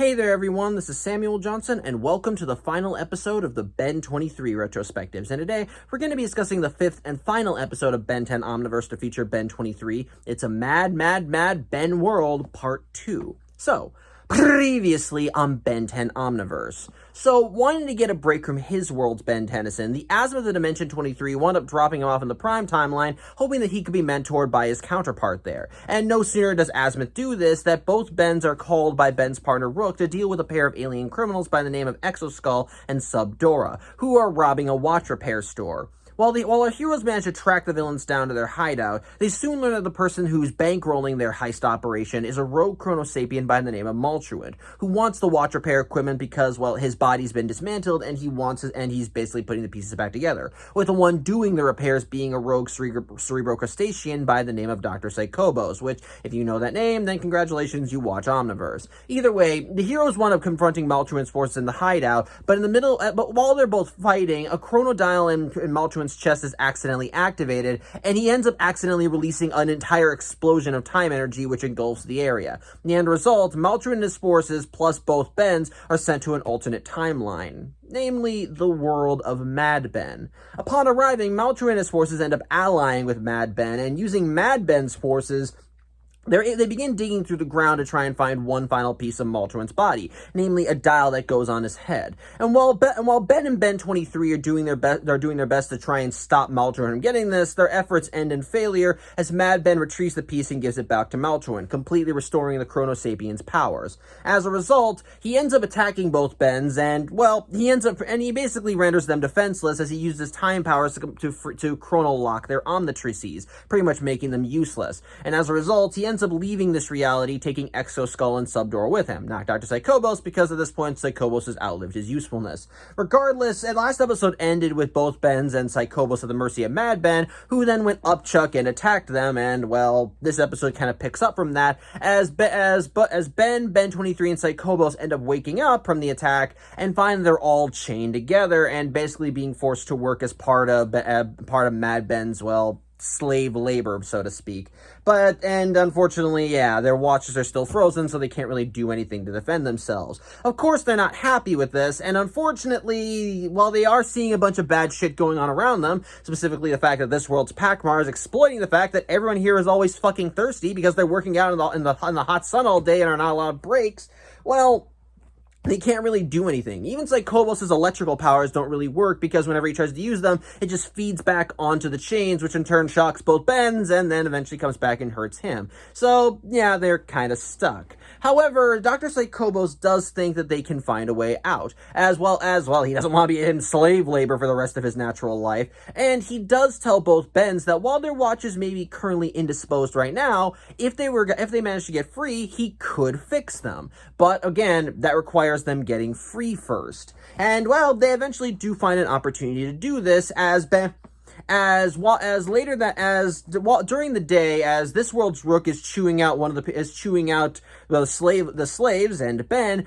Hey there everyone, this is Samuel Johnson, and welcome to the final episode of the Ben 23 Retrospectives. And today, we're going to be discussing the fifth and final episode of Ben 10 Omniverse to feature Ben 23. It's a Mad, Mad, Mad Ben World Part 2. So, previously on Ben 10 Omniverse. So, wanting to get a break from his world's Ben Tennyson, the Asthma of the Dimension 23 wound up dropping him off in the Prime timeline, hoping that he could be mentored by his counterpart there. And no sooner does Azimuth do this, that both Bens are called by Ben's partner Rook to deal with a pair of alien criminals by the name of Exoskull and Subdora, who are robbing a watch repair store. While our heroes manage to track the villains down to their hideout, they soon learn that the person who's bankrolling their heist operation is a rogue chronosapien by the name of Maltruid, who wants the watch repair equipment because, well, his body's been dismantled and he's basically putting the pieces back together, with the one doing the repairs being a rogue cerebro-crustacean by the name of Dr. Psychobos, which, if you know that name, then congratulations, you watch Omniverse. Either way, the heroes wind up confronting Maltruid's forces in the hideout, but while they're both fighting, a chronodial in Maltruid's chest is accidentally activated, and he ends up accidentally releasing an entire explosion of time energy which engulfs the area. In the end result, Maltruid and his forces, plus both Bens, are sent to an alternate timeline, namely the world of Mad Ben. Upon arriving, Maltruid and his forces end up allying with Mad Ben, and using Mad Ben's forces, they begin digging through the ground to try and find one final piece of Maltruid's body, namely a dial that goes on his head. And while Ben and Ben 23 are doing their best to try and stop Maltruid from getting this, their efforts end in failure as Mad Ben retrieves the piece and gives it back to Maltruid, completely restoring the Chronosapien's powers. As a result, he ends up attacking both Bens, and well, he basically renders them defenseless as he uses time powers to chrono-lock their omnitrices, pretty much making them useless. And as a result, he ends up leaving this reality, taking Exoskull and Subdora with him, not Dr. Psychobos, because at this point, Psychobos has outlived his usefulness. Regardless, the last episode ended with both Bens and Psychobos at the mercy of Mad Ben, who then went upchuck and attacked them, and, well, this episode kind of picks up from that, as Ben 23, and Psychobos end up waking up from the attack, and find they're all chained together, and basically being forced to work as part of Mad Ben's, well, slave labor, so to speak. And unfortunately, yeah, their watches are still frozen, so they can't really do anything to defend themselves. Of course, they're not happy with this, and unfortunately, while they are seeing a bunch of bad shit going on around them, specifically the fact that this world's Pac-Mar is exploiting the fact that everyone here is always fucking thirsty because they're working out in the hot sun all day and are not allowed breaks, well, they can't really do anything. Even Psychobos' electrical powers don't really work because whenever he tries to use them, it just feeds back onto the chains, which in turn shocks both Bens and then eventually comes back and hurts him. So, yeah, they're kind of stuck. However, Dr. Psychobos does think that they can find a way out, as well, he doesn't want to be in slave labor for the rest of his natural life, and he does tell both Bens that while their watches may be currently indisposed right now, if they managed to get free, he could fix them. But again, that requires them getting free first. And, well, they eventually do find an opportunity to do this during the day, as this world's Rook is chewing out the slaves, and Ben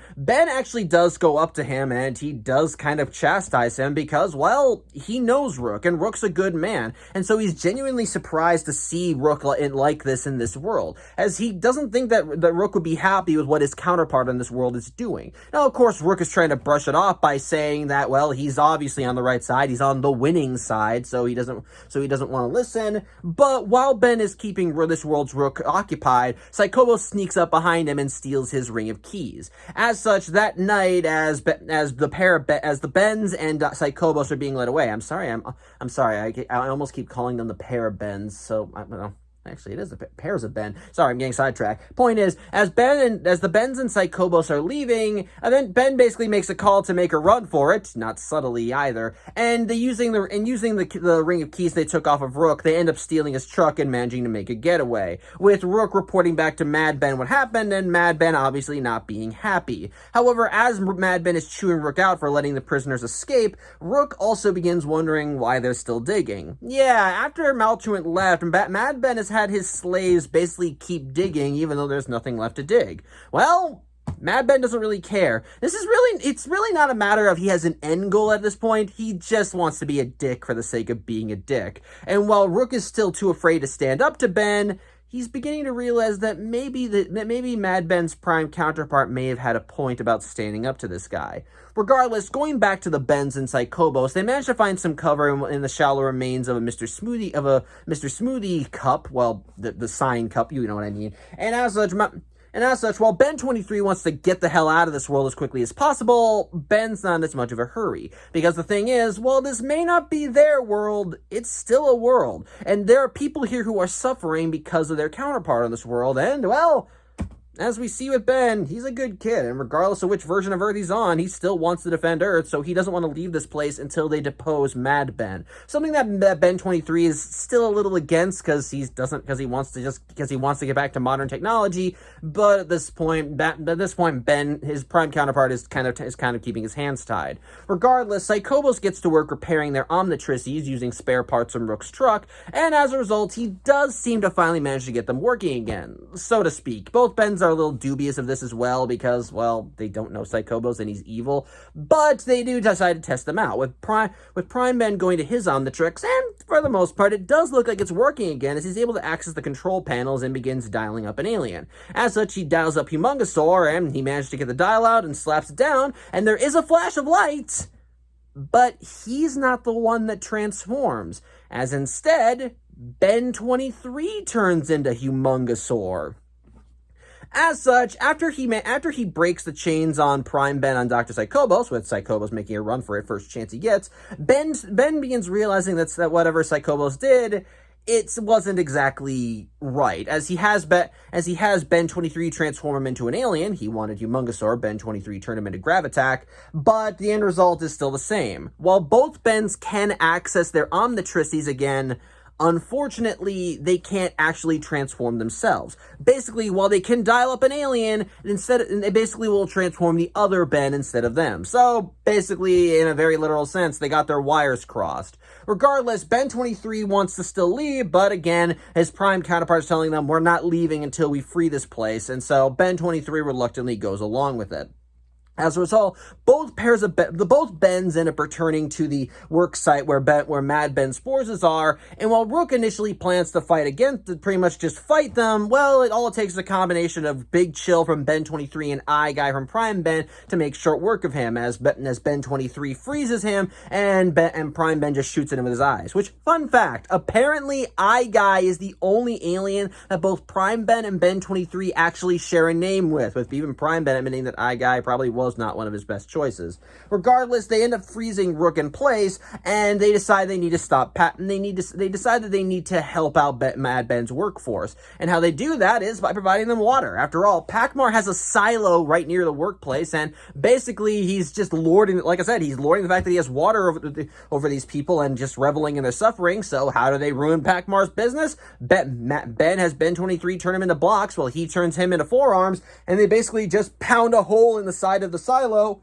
actually does go up to him, and he does kind of chastise him because, well, he knows Rook, and Rook's a good man, and so he's genuinely surprised to see Rook like this in this world, as he doesn't think that Rook would be happy with what his counterpart in this world is doing. Now, of course, Rook is trying to brush it off by saying that, well, he's obviously on the right side, he's on the winning side, so he doesn't want to listen. But while Ben is keeping this world's Rook occupied, Psychobos sneaks up behind him and steals his ring of keys. As such, that night, as the Bens and Psychobos are being led away, I'm sorry, I almost keep calling them the pair of Bens, so I don't know. Actually, it is pairs of Ben. Sorry, I'm getting sidetracked. Point is, as the Bens and Psychobos are leaving, then Ben basically makes a call to make a run for it, not subtly either. And using the ring of keys they took off of Rook, they end up stealing his truck and managing to make a getaway, with Rook reporting back to Mad Ben what happened, and Mad Ben obviously not being happy. However, as Mad Ben is chewing Rook out for letting the prisoners escape, Rook also begins wondering why they're still digging. Yeah, after Maltruid left, Mad Ben has had his slaves basically keep digging even though there's nothing left to dig. Well, Mad Ben doesn't really care. It's really not a matter of he has an end goal at this point. He just wants to be a dick for the sake of being a dick. And while Rook is still too afraid to stand up to Ben, he's beginning to realize that maybe Mad Ben's prime counterpart may have had a point about standing up to this guy. Regardless, going back to the Bens and Psychobos, they managed to find some cover in the shallow remains of a Mr. Smoothie cup, well, the sign cup, you know what I mean. And as such, while Ben 23 wants to get the hell out of this world as quickly as possible, Ben's not in as much of a hurry. Because the thing is, while this may not be their world, it's still a world. And there are people here who are suffering because of their counterpart on this world, and, well, as we see with Ben, he's a good kid, and regardless of which version of Earth he's on, he still wants to defend Earth, so he doesn't want to leave this place until they depose Mad Ben. Something that Ben 23 is still a little against because he wants to get back to modern technology. But at this point, Ben, his prime counterpart, is kind of keeping his hands tied. Regardless, Psychobos gets to work repairing their omnitrices using spare parts from Rook's truck, and as a result, he does seem to finally manage to get them working again, so to speak. Both Bens are a little dubious of this as well because, well, they don't know Psychobos and he's evil, but they do decide to test them out, with Prime Ben going to his Omnitrix, and for the most part, it does look like it's working again as he's able to access the control panels and begins dialing up an alien. As such, he dials up Humongosaur, and he managed to get the dial out and slaps it down, and there is a flash of light, but he's not the one that transforms, as instead, Ben 23 turns into Humongosaur. As such, after he breaks the chains on Prime Ben on Dr. Psychobos, with Psychobos making a run for it first chance he gets, Ben begins realizing that whatever Psychobos did, it wasn't exactly right. As he has Ben 23 transform him into an alien, he wanted Humongosaur, Ben 23 turn him into Gravitack, but the end result is still the same. While both Bens can access their Omnitrices again, unfortunately, they can't actually transform themselves. Basically, while they can dial up an alien, they basically will transform the other Ben instead of them. So, basically, in a very literal sense, they got their wires crossed. Regardless, Ben 23 wants to still leave, but again, his prime counterpart is telling them, we're not leaving until we free this place, and so Ben 23 reluctantly goes along with it. As a result, both Bens end up returning to the work site where Mad Ben Spores are, and while Rook initially plans to pretty much just fight them, well, it takes is a combination of Big Chill from Ben 23 and Eye Guy from Prime Ben to make short work of him, as Ben 23 freezes him, and Prime Ben just shoots at him with his eyes. Which, fun fact, apparently Eye Guy is the only alien that both Prime Ben and Ben 23 actually share a name with even Prime Ben admitting that Eye Guy probably was not one of his best choices. Regardless, they end up freezing Rook in place, and they decide they need to stop they decide that they need to help out Mad Ben's workforce. And how they do that is by providing them water. After all, Pac-Man has a silo right near the workplace, and basically he's just lording, like I said, he's lording the fact that he has water over these people and just reveling in their suffering. So how do they ruin Pac-Mar's business? Ben has Ben 23 turn him into blocks while he turns him into forearms, and they basically just pound a hole in the side of the silo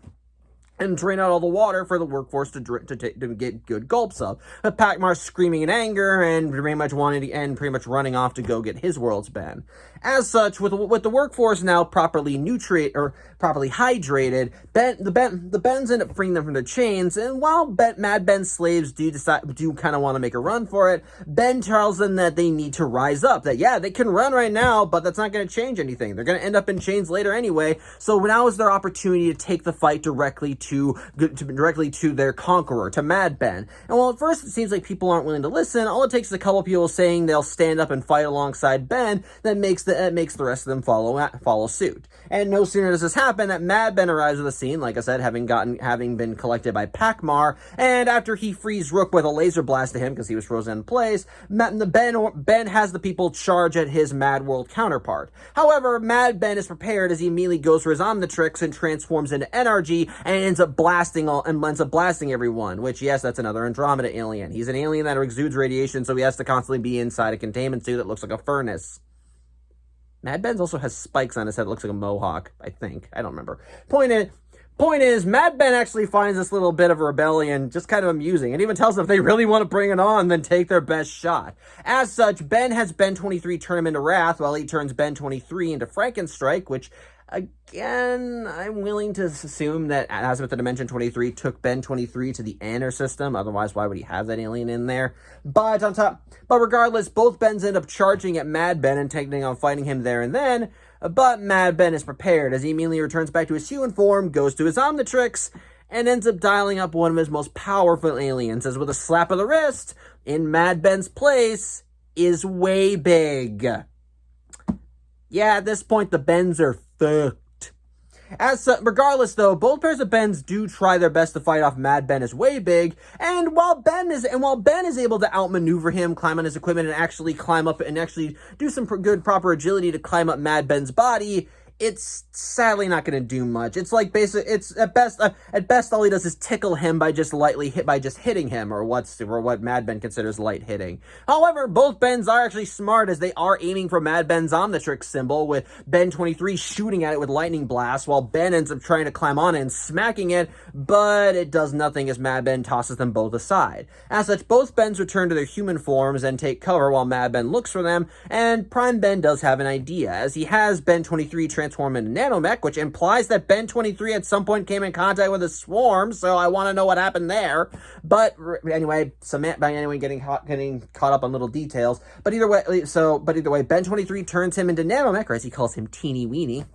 and drain out all the water for the workforce to get good gulps of. But Pac-Mar's screaming in anger and pretty much running off to go get his world's Ben. As such, with the workforce now properly hydrated, the Bens end up freeing them from their chains, and while Mad Ben's slaves do kind of want to make a run for it, Ben tells them that they need to rise up. That, yeah, they can run right now, but that's not going to change anything. They're going to end up in chains later anyway, so now is their opportunity to take the fight directly to their conqueror, to Mad Ben. And while at first it seems like people aren't willing to listen, all it takes is a couple people saying they'll stand up and fight alongside Ben that makes the rest of them follow suit. And no sooner does this happen that Mad Ben arrives at the scene, like I said, having been collected by Pac-Mar, and after he frees Rook with a laser blast to him because he was frozen in place, Ben has the people charge at his Mad World counterpart. However, Mad Ben is prepared as he immediately goes for his Omnitrix and transforms into NRG and ends up blasting everyone, which, yes, that's another Andromeda alien. He's an alien that exudes radiation, so he has to constantly be inside a containment suit that looks like a furnace. Mad Ben's also has spikes on his head that looks like a mohawk, I think. I don't remember. Point is, Mad Ben actually finds this little bit of a rebellion just kind of amusing, and even tells them if they really want to bring it on, then take their best shot. As such, Ben has Ben 23 turn him into Wrath, while he turns Ben 23 into Frankenstrike, which Again, I'm willing to assume that Azimuth the Dimension 23 took Ben 23 to the inner system. Otherwise, why would he have that alien in there? But regardless, both Bens end up charging at Mad Ben and taking on fighting him there and then. But Mad Ben is prepared as he immediately returns back to his human form, goes to his Omnitrix, and ends up dialing up one of his most powerful aliens, as with a slap of the wrist, in Mad Ben's place is Way Big. Yeah, at this point, the Bens are fucked. Regardless, though, both pairs of Bens do try their best to fight off Mad Ben as Way Big, and while Ben is able to outmaneuver him, climb on his equipment, and actually climb up and actually do some good proper agility to climb up Mad Ben's body, it's sadly not going to do much. It's like it's at best all he does is tickle him by just hitting him, or what Mad Ben considers light hitting. However, both Bens are actually smart, as they are aiming for Mad Ben's Omnitrix symbol, with Ben 23 shooting at it with lightning blasts, while Ben ends up trying to climb on it and smacking it, but it does nothing as Mad Ben tosses them both aside. As such, both Bens return to their human forms and take cover while Mad Ben looks for them, and Prime Ben does have an idea, as he has Ben 23 transform into Nanomech, which implies that Ben 23 at some point came in contact with a swarm, so I want to know what happened there. But anyway, getting caught up on little details. But either way, Ben 23 turns him into Nanomech, or as he calls him, Teeny Weeny.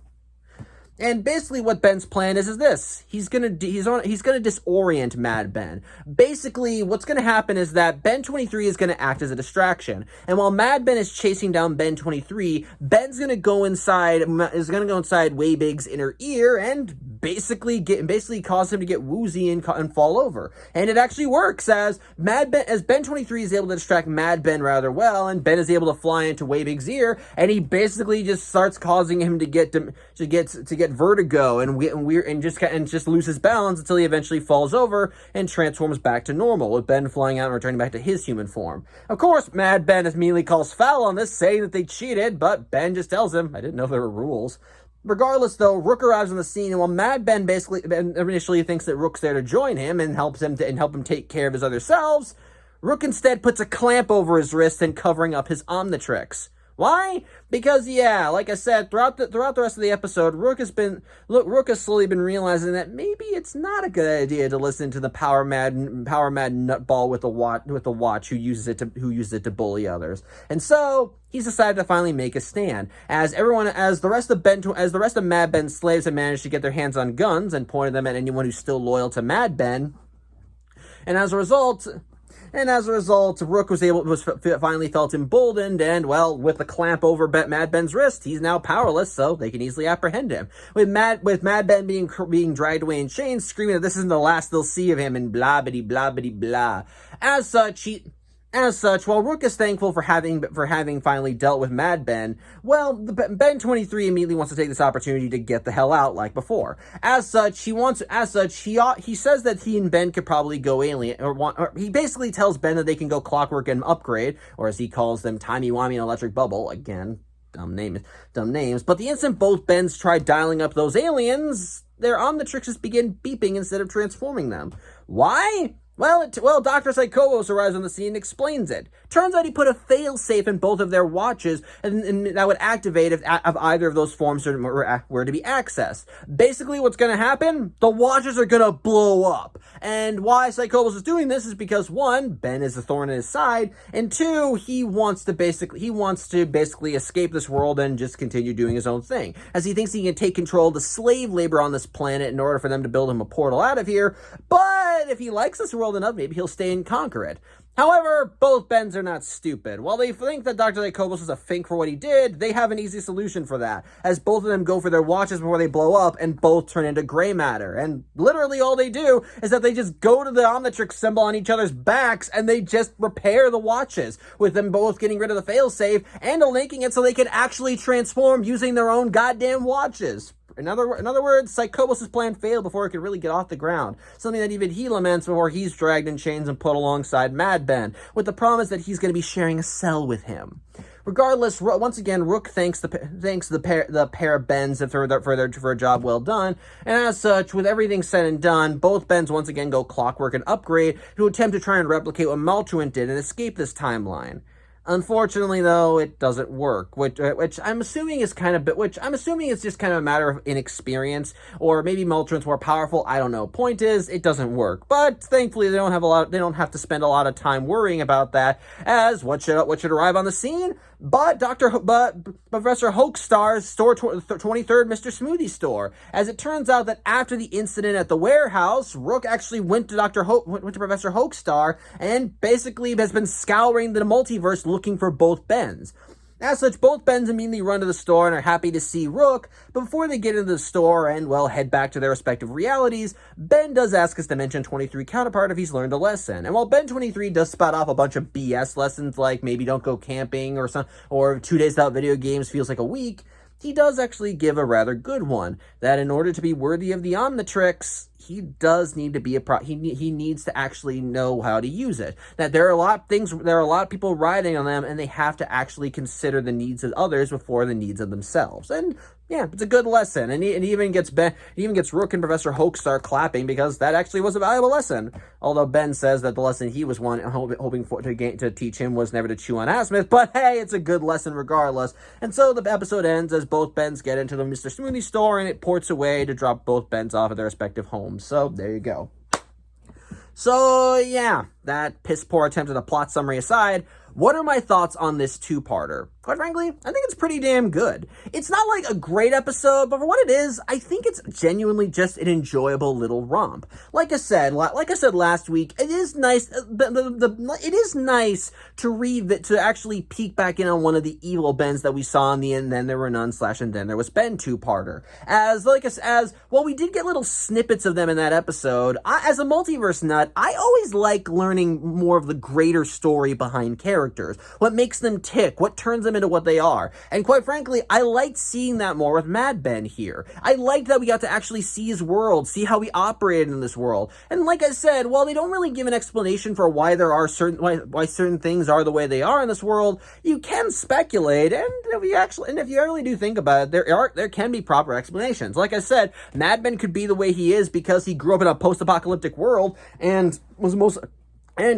And basically what Ben's plan is this. He's gonna disorient Mad Ben. Basically, what's gonna happen is that Ben 23 is gonna act as a distraction. And while Mad Ben is chasing down Ben 23, Ben's gonna go inside Way Big's inner ear and basically cause him to get woozy and fall over. And it actually works, as Ben 23 is able to distract Mad Ben rather well, and Ben is able to fly into Way Big's ear, and he basically just starts causing him to get vertigo and just lose his balance until he eventually falls over and transforms back to normal, with Ben flying out and returning back to his human form. Of course, Mad Ben immediately calls foul on this, saying that they cheated, but Ben just tells him, I didn't know there were rules. Regardless, though, Rook arrives on the scene, and while Mad Ben initially thinks that Rook's there to join him and help him take care of his other selves, Rook instead puts a clamp over his wrist and covering up his Omnitrix. Why? Because, yeah, like I said, throughout the rest of the episode, Rook has slowly been realizing that maybe it's not a good idea to listen to the power mad nutball with the watch who uses it to bully others. And so he's decided to finally make a stand. As the rest of Mad Ben's slaves have managed to get their hands on guns and pointed them at anyone who's still loyal to Mad Ben. And as a result, Rook finally felt emboldened, and, well, with the clamp over Mad Ben's wrist, he's now powerless, so they can easily apprehend him. With Mad Ben being dragged away in chains, screaming that this isn't the last they'll see of him, and blah bitty blah bitty blah. As such, while Rook is thankful for having finally dealt with Mad Ben, well, Ben 23 immediately wants to take this opportunity to get the hell out like before. He says that he and Ben could probably go alien, or he basically tells Ben that they can go clockwork and upgrade, or as he calls them, timey-wimey and electric bubble. Again, dumb names. But the instant both Bens try dialing up those aliens, their Omnitrixes begin beeping instead of transforming them. Why? Well, Dr. Psychobos arrives on the scene and explains it. Turns out he put a failsafe in both of their watches, and that would activate if either of those forms were to be accessed. Basically, what's going to happen? The watches are going to blow up. And why Psychobos is doing this is because, one, Ben is a thorn in his side, and two, he wants to basically escape this world and just continue doing his own thing, as he thinks he can take control of the slave labor on this planet in order for them to build him a portal out of here. But if he likes this world enough, maybe he'll stay and conquer it. However, both Bens are not stupid. While they think that Dr. Jacobus is a fink for what he did, they have an easy solution for that, as both of them go for their watches before they blow up and both turn into gray matter. And literally all they do is that they just go to the Omnitrix symbol on each other's backs and they just repair the watches, with them both getting rid of the failsafe and linking it so they can actually transform using their own goddamn watches. In other words, Psychobos' plan failed before it could really get off the ground, something that even he laments before he's dragged in chains and put alongside Mad Ben, with the promise that he's going to be sharing a cell with him. Regardless, once again, Rook thanks the pair of Bens for a job well done, and as such, with everything said and done, both Bens once again go clockwork and upgrade to attempt to try and replicate what Maltruant did and escape this timeline. Unfortunately, though, it doesn't work, which I'm assuming is just kind of a matter of inexperience, or maybe Moltron's more powerful. I don't know. Point is, it doesn't work. But thankfully, they don't have to spend a lot of time worrying about that. As what should arrive on the scene? But Professor Hoaxstar's 23rd Mr. Smoothie store. As it turns out that after the incident at the warehouse, Rook actually went to Professor Hoaxstar and basically has been scouring the multiverse looking for both Bens. As such, both Bens immediately run to the store and are happy to see Rook, but before they get into the store and, well, head back to their respective realities, Ben does ask his Dimension 23 counterpart if he's learned a lesson. And while Ben 23 does spout off a bunch of BS lessons like maybe don't go camping or 2 days without video games feels like a week, he does actually give a rather good one, that in order to be worthy of the Omnitrix, he does need to be he needs to actually know how to use it. That there are a lot of people riding on them, and they have to actually consider the needs of others before the needs of themselves. And yeah, it's a good lesson, and he even gets Rook and Professor Hoaxstar clapping because that actually was a valuable lesson. Although Ben says that the lesson he was hoping to teach him was never to chew on Asmith, but hey, it's a good lesson regardless. And so the episode ends as both Bens get into the Mr. Smoothie store, and it ports away to drop both Bens off at their respective homes. So there you go. So yeah, that piss poor attempt at a plot summary aside, what are my thoughts on this two-parter? Quite frankly, I think it's pretty damn good. It's not like a great episode, but for what it is, I think it's genuinely just an enjoyable little romp. Like I said last week, it is nice. It is nice to actually peek back in on one of the evil Bens that we saw in the end. Then there were none / and then there was Ben two-parter. While we did get little snippets of them in that episode, as a multiverse nut, I always like learning more of the greater story behind characters. What makes them tick? What turns them into what they are. And quite frankly, I liked seeing that more with Mad Ben here. I liked that we got to actually see his world, see how he operated in this world. And like I said, while they don't really give an explanation for why certain things are the way they are in this world, you can speculate, and if you really do think about it, there can be proper explanations. Like I said, Mad Ben could be the way he is because he grew up in a post-apocalyptic world and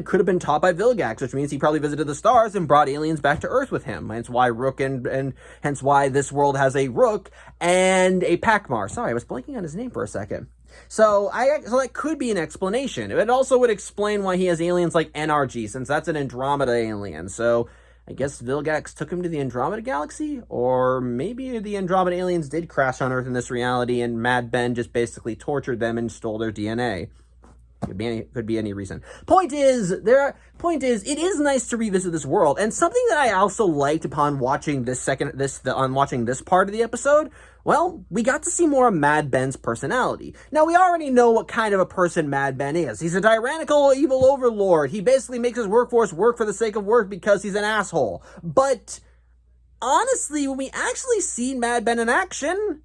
could have been taught by Vilgax, which means he probably visited the stars and brought aliens back to Earth with him. Hence why hence why this world has a Rook and a Pakmar. Sorry, I was blanking on his name for a second. So that could be an explanation. It also would explain why he has aliens like NRG, since that's an Andromeda alien. So I guess Vilgax took him to the Andromeda galaxy? Or maybe the Andromeda aliens did crash on Earth in this reality and Mad Ben just basically tortured them and stole their DNA. Could be any reason. Point is, it is nice to revisit this world, and something that I also liked upon watching this part of the episode. Well, we got to see more of Mad Ben's personality. Now, we already know what kind of a person Mad Ben is. He's a tyrannical, evil overlord. He basically makes his workforce work for the sake of work because he's an asshole. But honestly, when we actually see Mad Ben in action,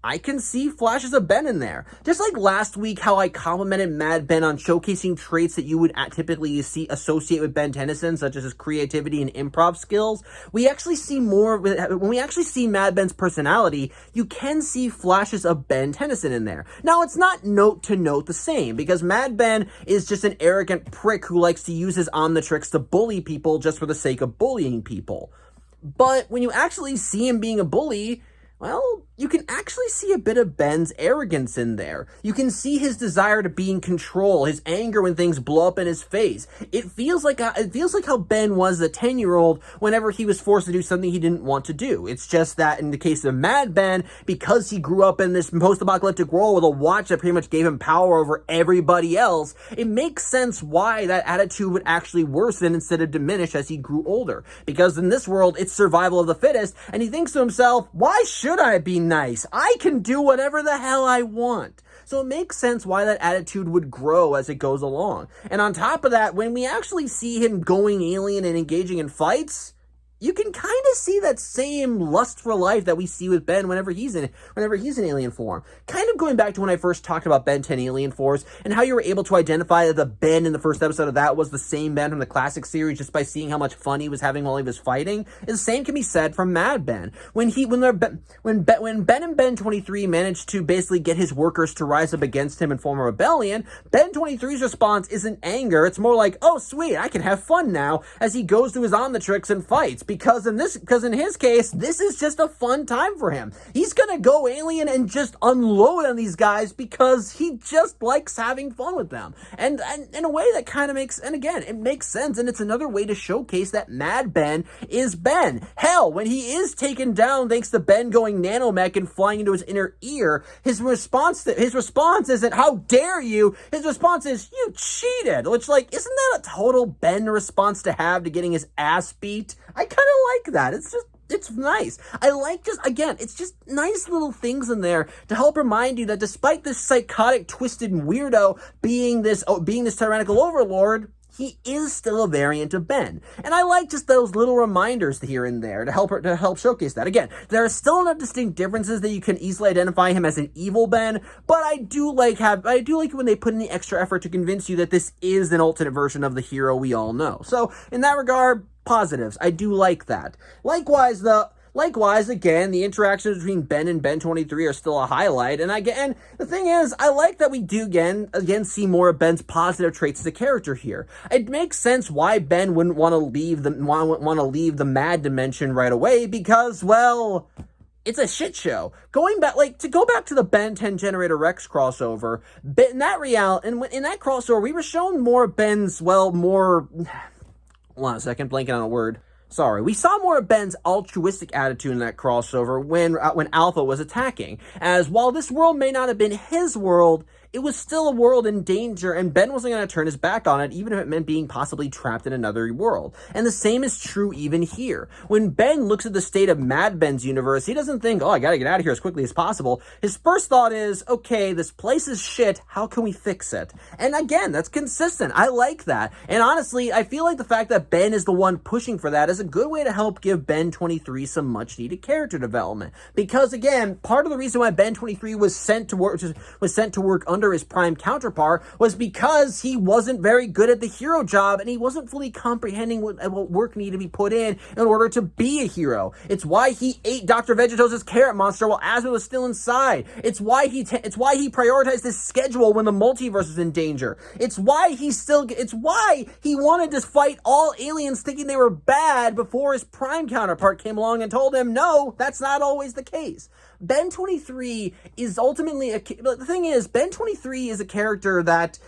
I can see flashes of Ben in there. Just like last week, how I complimented Mad Ben on showcasing traits that you would typically associate with Ben Tennyson, such as his creativity and improv skills. When we actually see Mad Ben's personality, you can see flashes of Ben Tennyson in there. Now, it's not note to note the same, because Mad Ben is just an arrogant prick who likes to use his Omnitrix to bully people just for the sake of bullying people. But when you actually see him being a bully, well, you can actually see a bit of Ben's arrogance in there. You can see his desire to be in control, his anger when things blow up in his face. It feels like how Ben was a 10-year-old whenever he was forced to do something he didn't want to do. It's just that in the case of Mad Ben, because he grew up in this post-apocalyptic world with a watch that pretty much gave him power over everybody else, it makes sense why that attitude would actually worsen instead of diminish as he grew older. Because in this world, it's survival of the fittest, and he thinks to himself, why should I be nice? I can do whatever the hell I want. So it makes sense why that attitude would grow as it goes along. And on top of that, when we actually see him going alien and engaging in fights, you can kind of see that same lust for life that we see with Ben whenever he's in alien form. Kind of going back to when I first talked about Ben 10 Alien Force and how you were able to identify that the Ben in the first episode of that was the same Ben from the classic series just by seeing how much fun he was having while he was fighting. And the same can be said from Mad Ben. When Ben and Ben 23 managed to basically get his workers to rise up against him and form a rebellion, Ben 23's response isn't anger. It's more like, oh sweet, I can have fun now, as he goes to his Omnitrix and fights. Because in his case, this is just a fun time for him. He's gonna go alien and just unload on these guys because he just likes having fun with them. And in a way that kind of makes, and again, it makes sense, and it's another way to showcase that Mad Ben is Ben. Hell, when he is taken down thanks to Ben going nanomech and flying into his inner ear, his response isn't, how dare you? His response is, you cheated. Which, like, isn't that a total Ben response to have to getting his ass beat? I kind of like that. It's nice. I like it's just nice little things in there to help remind you that despite this psychotic, twisted weirdo being this tyrannical overlord, he is still a variant of Ben. And I like just those little reminders here and there to help showcase that. Again, there are still enough distinct differences that you can easily identify him as an evil Ben, but I do like when they put in the extra effort to convince you that this is an alternate version of the hero we all know. So, in that regard, positives. I do like that. Likewise, again, the interactions between Ben and Ben 23 are still a highlight. And the thing is, I like that we do again see more of Ben's positive traits as a character here. It makes sense why Ben wouldn't want to leave the Mad dimension right away because, well, it's a shit show. Go back to the Ben 10 Generator Rex crossover, in that crossover, we were shown more of Ben's, hold on a second, blanking on a word. Sorry, we saw more of Ben's altruistic attitude in that crossover when Alpha was attacking, as while this world may not have been his world, it was still a world in danger, and Ben wasn't going to turn his back on it, even if it meant being possibly trapped in another world. And the same is true even here. When Ben looks at the state of Mad Ben's universe, he doesn't think, oh, I gotta get out of here as quickly as possible. His first thought is, okay, this place is shit, how can we fix it? And again, that's consistent. I like that. And honestly, I feel like the fact that Ben is the one pushing for that is a good way to help give Ben 23 some much-needed character development. Because again, part of the reason why Ben 23 was sent to work under his prime counterpart was because he wasn't very good at the hero job and he wasn't fully comprehending what work needed to be put in order to be a hero. It's why he ate Dr. Vegetos's carrot monster while Asma was still inside. It's why he prioritized his schedule when the multiverse was in danger. It's why he wanted to fight all aliens thinking they were bad before his prime counterpart came along and told him, no, that's not always the case. Ben 23 is ultimately the thing is, Ben 23 is a character that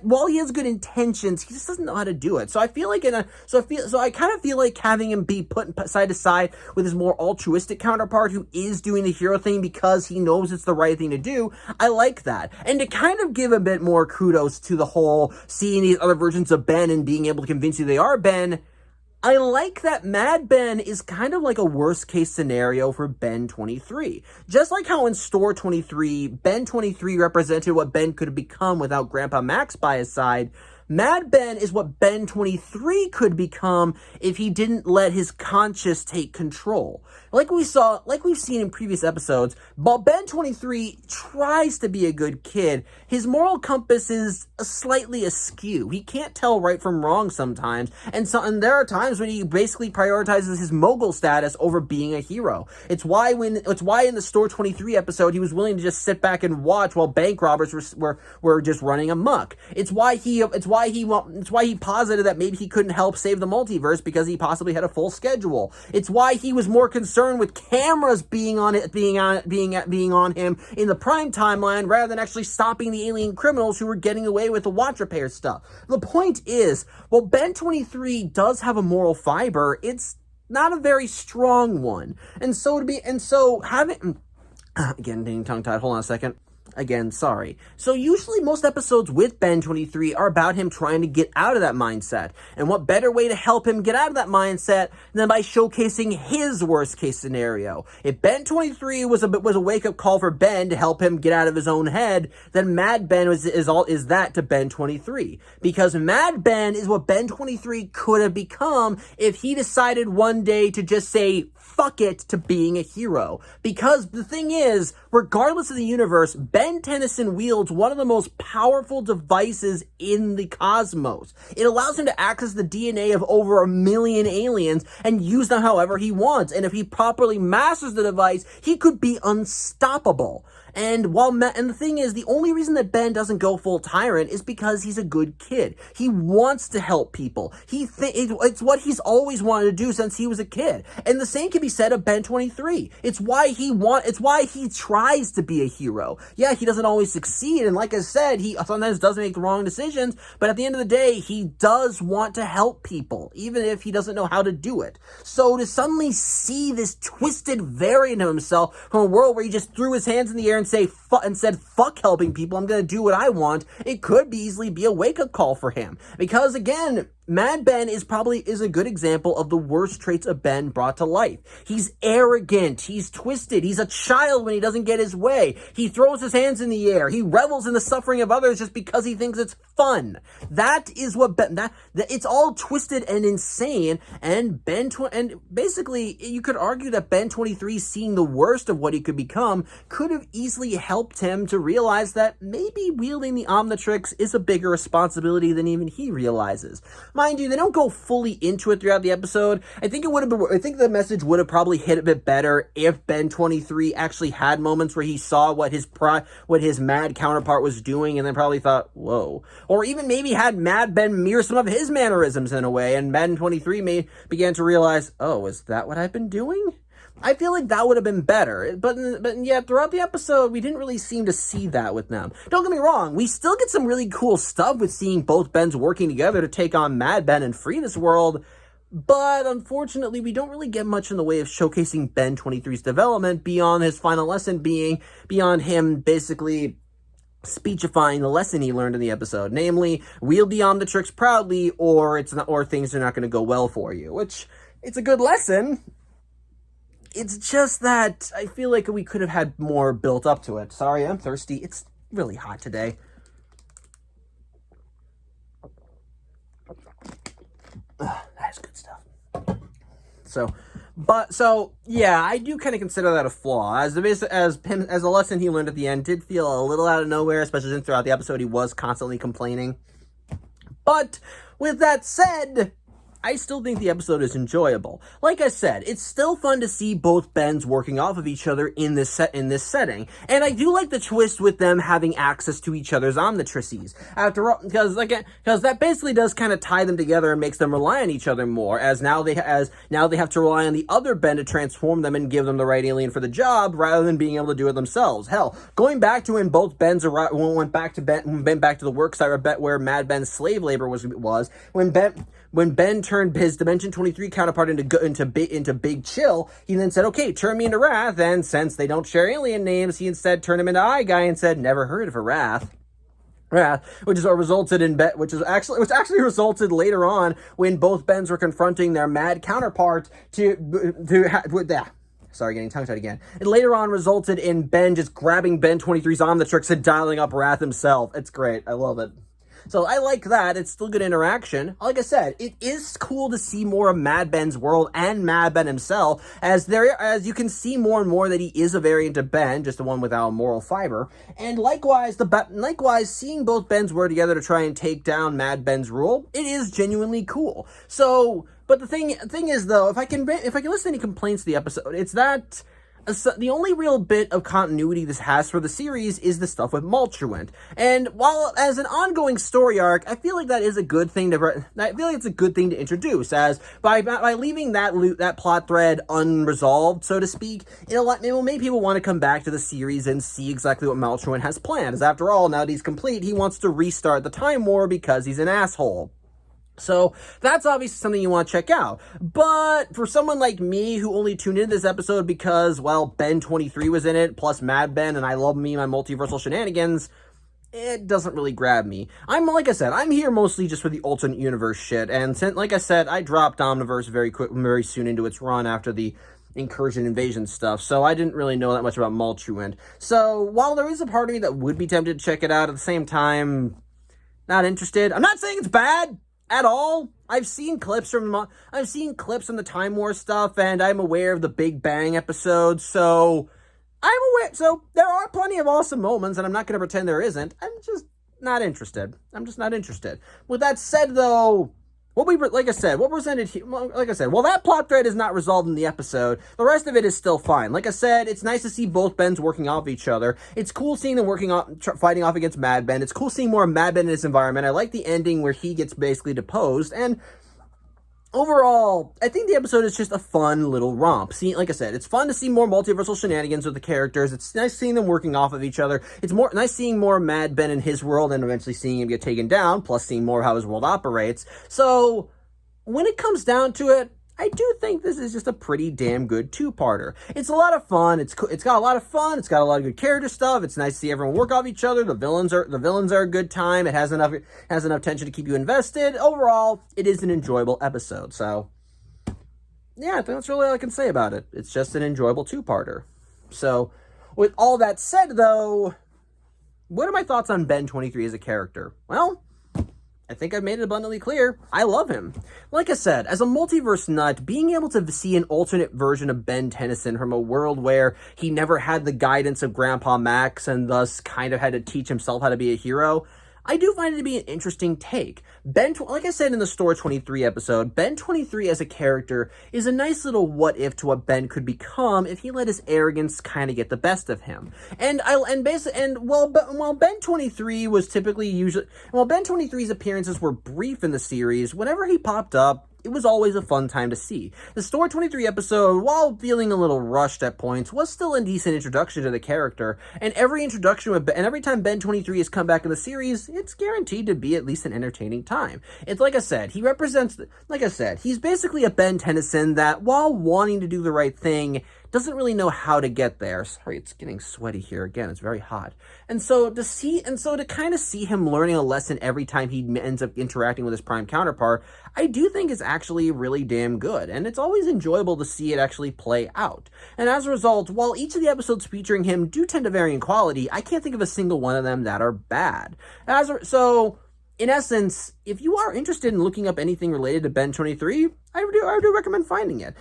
while he has good intentions, he just doesn't know how to do it. So I kind of feel like having him be put side to side with his more altruistic counterpart who is doing the hero thing because he knows it's the right thing to do. I like that. And to kind of give a bit more kudos to the whole seeing these other versions of Ben and being able to convince you they are Ben, I like that Mad Ben is kind of like a worst case scenario for Ben 23. Just like how in Store 23, Ben 23 represented what Ben could have become without Grandpa Max by his side, Mad Ben is what Ben 23 could become if he didn't let his conscience take control. Like we've seen in previous episodes, while Ben 23 tries to be a good kid, his moral compass is slightly askew. He can't tell right from wrong sometimes, and there are times when he basically prioritizes his mogul status over being a hero. It's why in the Store 23 episode he was willing to just sit back and watch while bank robbers were just running amok. It's why he posited that maybe he couldn't help save the multiverse because he possibly had a full schedule. It's why he was more concerned with cameras being on him in the prime timeline rather than actually stopping the alien criminals who were getting away with the watch repair stuff. The point is, while Ben 23 does have a moral fiber, it's not a very strong one. Again, being tongue-tied, hold on a second. Again, sorry. So usually most episodes with Ben 23 are about him trying to get out of that mindset. And what better way to help him get out of that mindset than by showcasing his worst case scenario? If Ben 23 was a wake-up call for Ben to help him get out of his own head, then Mad Ben is that to Ben 23. Because Mad Ben is what Ben 23 could have become if he decided one day to just say fuck it to being a hero. Because the thing is, regardless of the universe, Ben Tennyson wields one of the most powerful devices in the cosmos. It allows him to access the DNA of over 1 million aliens and use them however he wants. And if he properly masters the device, he could be unstoppable. And the thing is, the only reason that Ben doesn't go full tyrant is because he's a good kid. He wants to help people. It's what he's always wanted to do since he was a kid. And the same can be said of Ben 23. It's why he tries to be a hero. Yeah, he doesn't always succeed. And like I said, he sometimes does make the wrong decisions. But at the end of the day, he does want to help people, even if he doesn't know how to do it. So to suddenly see this twisted variant of himself from a world where he just threw his hands in the air and said fuck helping people, I'm gonna do what I want, it could easily be a wake-up call for him. Because again, Mad Ben is a good example of the worst traits of Ben brought to life. He's arrogant, he's twisted, he's a child when he doesn't get his way, he throws his hands in the air, he revels in the suffering of others just because he thinks it's fun. That is what it's all twisted and insane, and basically you could argue that Ben 23 seeing the worst of what he could become could have easily helped him to realize that maybe wielding the Omnitrix is a bigger responsibility than even he realizes. Mind you, they don't go fully into it throughout the episode. I think the message would have probably hit a bit better if Ben 23 actually had moments where he saw what his mad counterpart was doing and then probably thought, whoa. Or even maybe had Mad Ben mirror some of his mannerisms in a way, and Ben 23 began to realize, oh, is that what I've been doing? I feel like that would have been better, but yet throughout the episode, we didn't really seem to see that with them. Don't get me wrong, we still get some really cool stuff with seeing both Bens working together to take on Mad Ben and free this world, but unfortunately, we don't really get much in the way of showcasing Ben 23's development beyond his final lesson beyond him basically speechifying the lesson he learned in the episode, namely, wield the Omnitrix proudly, or things are not going to go well for you, which, it's a good lesson. It's just that I feel like we could have had more built up to it. Sorry, I'm thirsty. It's really hot today. That's good stuff. So yeah, I do kind of consider that a flaw. As a lesson he learned at the end did feel a little out of nowhere, especially since throughout the episode he was constantly complaining. But with that said, I still think the episode is enjoyable. Like I said, it's still fun to see both Bens working off of each other in this setting, and I do like the twist with them having access to each other's Omnitrices. After all, because that basically does kind of tie them together and makes them rely on each other more. As now they have to rely on the other Ben to transform them and give them the right alien for the job, rather than being able to do it themselves. Hell, going back to when both Bens went back to the work site where Mad Ben's slave labor was when Ben turned his Dimension 23 counterpart into Big Chill, he then said, okay, turn me into Wrath, and since they don't share alien names, he instead turned him into Eye Guy and said, never heard of a Wrath, which actually resulted later on when both Bens were confronting their mad counterpart Sorry, getting tongue-tied again. It later on resulted in Ben just grabbing Ben 23's Omnitrix and dialing up Wrath himself. It's great. I love it. So I like that. It's still good interaction. Like I said, it is cool to see more of Mad Ben's world and Mad Ben himself, as you can see more and more that he is a variant of Ben, just the one without moral fiber. And likewise, seeing both Bens work together to try and take down Mad Ben's rule, it is genuinely cool. So, but the thing is though, if I can listen to any complaints to the episode, it's that the only real bit of continuity this has for the series is the stuff with Multruent. And while as an ongoing story arc, I feel like it's a good thing to introduce, as by leaving that plot thread unresolved, so to speak, it will make people want to come back to the series and see exactly what Multruent has planned. As after all, now that he's complete, he wants to restart the Time War because he's an asshole. So that's obviously something you want to check out. But for someone like me who only tuned into this episode because, well, Ben 23 was in it, plus Mad Ben, and I love me my multiversal shenanigans, it doesn't really grab me. Like I said, I'm here mostly just for the alternate universe shit, and like I said, I dropped Omniverse very soon into its run after the incursion invasion stuff, so I didn't really know that much about Multruant. So while there is a part of me that would be tempted to check it out, at the same time, not interested. I'm not saying it's bad at all. I've seen clips from the Time War stuff, and I'm aware of the Big Bang episode, so I'm aware. So there are plenty of awesome moments, and I'm not going to pretend there isn't. I'm just not interested. With that said, though, like I said, well, that plot thread is not resolved in the episode. The rest of it is still fine. Like I said, it's nice to see both Bens working off each other. It's cool seeing them fighting off against Mad Ben. It's cool seeing more Mad Ben in his environment. I like the ending where he gets basically deposed, and overall, I think the episode is just a fun little romp. Like I said, it's fun to see more multiversal shenanigans with the characters. It's nice seeing them working off of each other. It's nice seeing more Mad Ben in his world and eventually seeing him get taken down, plus seeing more how his world operates. So, when it comes down to it, I do think this is just a pretty damn good two-parter. It's a lot of fun. It's got a lot of fun. It's got a lot of good character stuff. It's nice to see everyone work off each other. The villains are a good time. It has enough tension to keep you invested. Overall, it is an enjoyable episode. So, yeah, I think that's really all I can say about it. It's just an enjoyable two-parter. So, with all that said, though, what are my thoughts on Ben 23 as a character? Well, I think I've made it abundantly clear. I love him. Like I said, as a multiverse nut, being able to see an alternate version of Ben Tennyson from a world where he never had the guidance of Grandpa Max and thus kind of had to teach himself how to be a hero, I do find it to be an interesting take. Like I said in the Store 23 episode, Ben 23 as a character is a nice little what if to what Ben could become if he let his arrogance kind of get the best of him. While Ben 23's appearances were brief in the series, whenever he popped up, it was always a fun time to see. The Store 23 episode, while feeling a little rushed at points, was still a decent introduction to the character, and every time Ben 23 has come back in the series, it's guaranteed to be at least an entertaining time. It's like I said, he's basically a Ben Tennyson that, while wanting to do the right thing, doesn't really know how to get there. Sorry, it's getting sweaty here again. It's very hot. And so to kind of see him learning a lesson every time he ends up interacting with his prime counterpart, I do think is actually really damn good. And it's always enjoyable to see it actually play out. And as a result, while each of the episodes featuring him do tend to vary in quality, I can't think of a single one of them that are bad. In essence, if you are interested in looking up anything related to Ben 23, I do recommend finding it.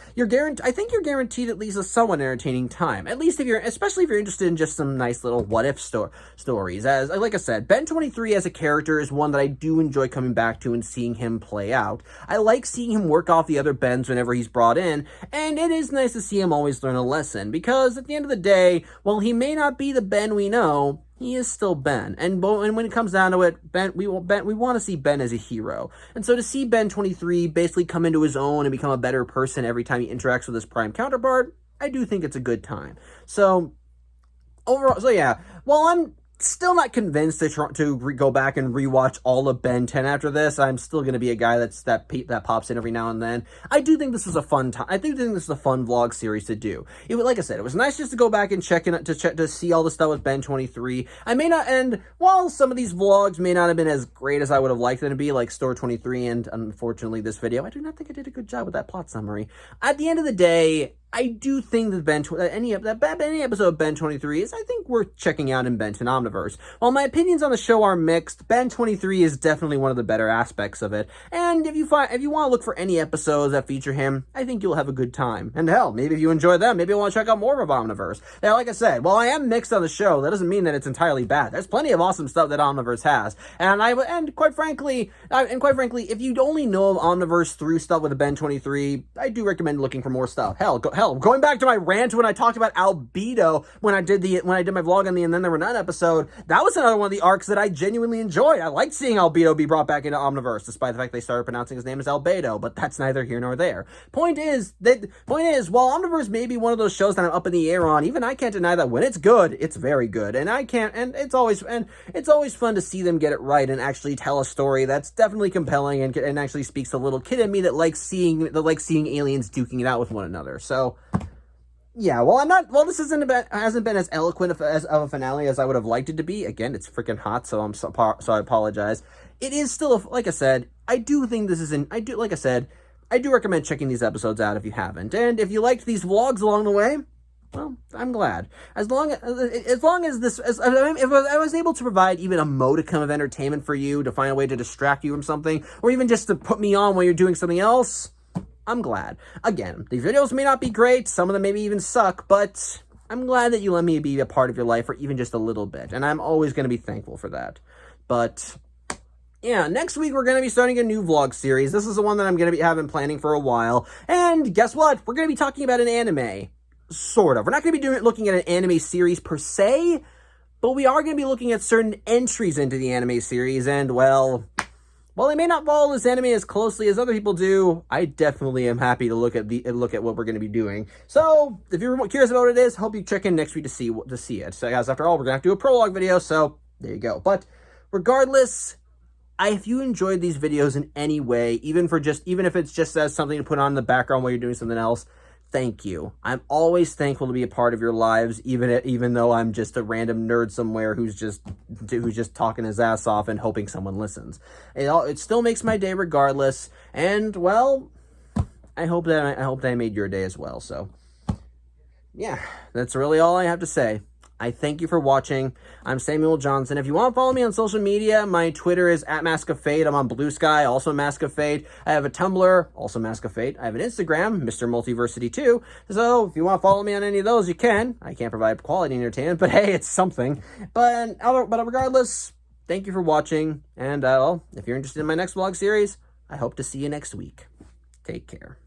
I think you're guaranteed at least a somewhat entertaining time. At least especially if you're interested in just some nice little what-if stories. As, like I said, Ben 23 as a character is one that I do enjoy coming back to and seeing him play out. I like seeing him work off the other Bens whenever he's brought in, and it is nice to see him always learn a lesson, because at the end of the day, while he may not be the Ben we know, he is still Ben, and when it comes down to it, we want to see Ben as a hero. And so to see Ben 23 basically come into his own and become a better person every time he interacts with his prime counterpart, I do think it's a good time. So yeah, while I'm still not convinced to go back and rewatch all of Ben 10 after this, I'm still going to be a guy that pops in every now and then. I do think this was a fun time. I do think this is a fun vlog series to do. Like I said, it was nice just to go back and to see all the stuff with Ben 23. While some of these vlogs may not have been as great as I would have liked them to be, like Store 23 and unfortunately this video, I do not think I did a good job with that plot summary. At the end of the day, I do think that any episode of Ben 23 is, I think, worth checking out in Ben 10 Omniverse. While my opinions on the show are mixed, Ben 23 is definitely one of the better aspects of it. And if you want to look for any episodes that feature him, I think you'll have a good time. And hell, maybe if you enjoy them, maybe you'll want to check out more of Omniverse. Now, like I said, while I am mixed on the show, that doesn't mean that it's entirely bad. There's plenty of awesome stuff that Omniverse has. And quite frankly, if you only know of Omniverse through stuff with Ben 23, I do recommend looking for more stuff. Hell, hell, going back to my rant when I talked about Albedo, when I did my vlog on the And Then There Were None episode, that was another one of the arcs that I genuinely enjoyed. I liked seeing Albedo be brought back into Omniverse, despite the fact they started pronouncing his name as Albedo, but that's neither here nor there. Point is, while Omniverse may be one of those shows that I'm up in the air on, even I can't deny that when it's good, it's very good, and it's always fun to see them get it right and actually tell a story that's definitely compelling and actually speaks to the little kid in me that likes seeing aliens duking it out with one another. So yeah, while this hasn't been as eloquent of a finale as I would have liked it to be. Again, it's freaking hot, so I apologize. It is still, like I said, I do recommend checking these episodes out if you haven't. And if you liked these vlogs along the way, well, I'm glad. As long as if I was able to provide even a modicum of entertainment for you, to find a way to distract you from something, or even just to put me on while you're doing something else, I'm glad. Again, these videos may not be great, some of them maybe even suck, but I'm glad that you let me be a part of your life for even just a little bit, and I'm always going to be thankful for that. But yeah, next week we're going to be starting a new vlog series. This is the one that I'm going to be planning for a while, and guess what? We're going to be talking about an anime. Sort of. We're not going to be looking at an anime series per se, but we are going to be looking at certain entries into the anime series, and well, while they may not follow this anime as closely as other people do, I definitely am happy to look at what we're going to be doing. So, if you're curious about what it is, hope you check in next week to see it. So, guys, after all, we're going to have to do a prologue video, so there you go. But regardless, if you enjoyed these videos in any way, even if it's just as something to put on in the background while you're doing something else, thank you. I'm always thankful to be a part of your lives, even though I'm just a random nerd somewhere who's just talking his ass off and hoping someone listens. It still makes my day regardless, and well, I hope that I made your day as well. So yeah, that's really all I have to say. I thank you for watching. I'm Samuel Johnson. If you want to follow me on social media, my Twitter is @MaskOfFate. I'm on Blue Sky, also Mask of Fate. I have a Tumblr, also Mask of Fate. I have an Instagram, Mr. Multiversity2. So if you want to follow me on any of those, you can. I can't provide quality entertainment, but hey, it's something. But regardless, thank you for watching. And well, if you're interested in my next vlog series, I hope to see you next week. Take care.